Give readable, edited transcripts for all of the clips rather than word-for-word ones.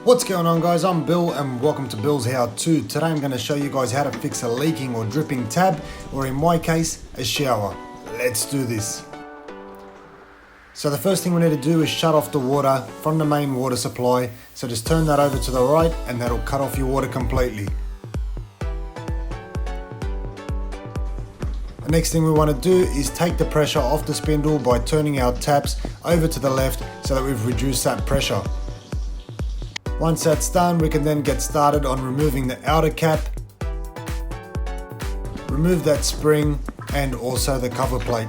What's going on, guys? I'm Bill and welcome to Bill's How To. Today I'm going to show you guys how to fix a leaking or dripping tab, or in my case, a shower. Let's do this. So the first thing we need to do is shut off the water from the main water supply. So just turn that over to the right and that'll cut off your water completely. The next thing we want to do is take the pressure off the spindle by turning our taps over to the left so that we've reduced that pressure. Once that's done, we can then get started on removing the outer cap, remove that spring and also the cover plate.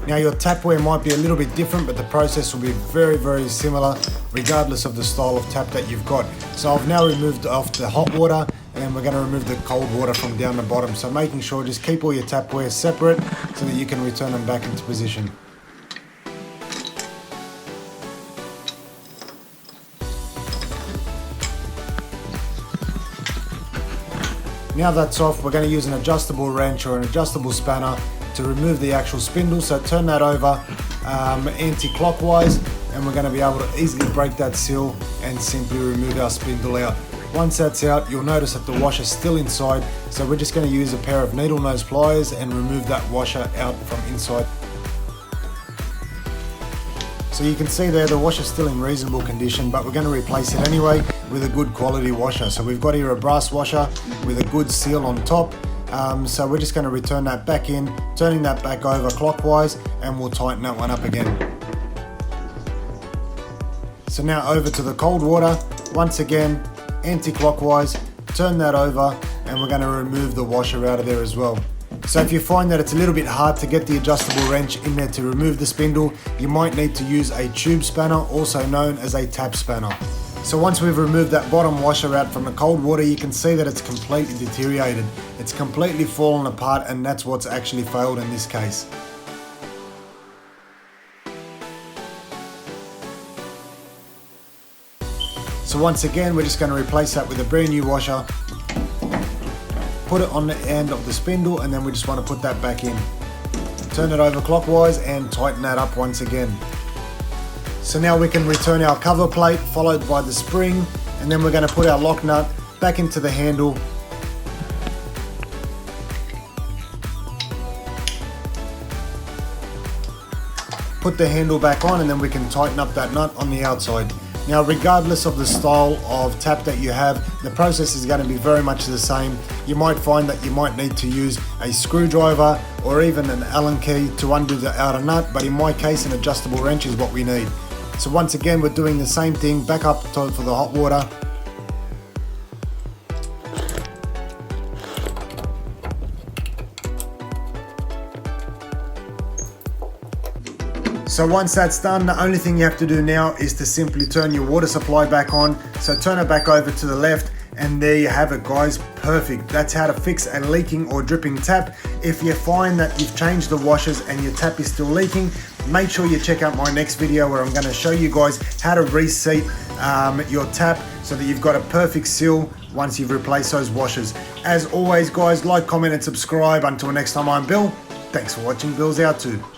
Now your tapware might be a little bit different, but the process will be very similar regardless of the style of tap that you've got. So I've now removed off the hot water and we're going to remove the cold water from down the bottom. So making sure just keep all your tapware separate so that you can return them back into position. Now that's off, we're going to use an adjustable wrench or an adjustable spanner to remove the actual spindle. So turn that over anti-clockwise and we're going to be able to easily break that seal and simply remove our spindle out. Once that's out, you'll notice that the washer's still inside, so we're just going to use a pair of needle nose pliers and remove that washer out from inside. So you can see there the washer's still in reasonable condition, but we're going to replace it anyway with a good quality washer. So we've got here a brass washer with a good seal on top. So we're just going to return that back in, turning that back over clockwise, and we'll tighten that one up again. So now over to the cold water, once again anti-clockwise, turn that over and we're going to remove the washer out of there as well. So if you find that it's a little bit hard to get the adjustable wrench in there to remove the spindle, you might need to use a tube spanner, also known as a tap spanner. So once we've removed that bottom washer out from the cold water, you can see that it's completely deteriorated. It's completely fallen apart, and that's what's actually failed in this case. So once again, we're just going to replace that with a brand new washer, put it on the end of the spindle, and then we just want to put that back in. Turn it over clockwise and tighten that up once again. So now we can return our cover plate followed by the spring, and then we're going to put our lock nut back into the handle. Put the handle back on and then we can tighten up that nut on the outside. Now regardless of the style of tap that you have, the process is going to be very much the same. You might find that you might need to use a screwdriver or even an Allen key to undo the outer nut, but in my case an adjustable wrench is what we need. So once again we're doing the same thing, back up for the hot water. So once that's done, the only thing you have to do now is to simply turn your water supply back on. So turn it back over to the left and there you have it, guys. Perfect. That's how to fix a leaking or dripping tap. If you find that you've changed the washers and your tap is still leaking, make sure you check out my next video where I'm going to show you guys how to reseat your tap so that you've got a perfect seal once you've replaced those washers. As always, guys, like, comment and subscribe. Until next time, I'm Bill. Thanks for watching Bill's How To.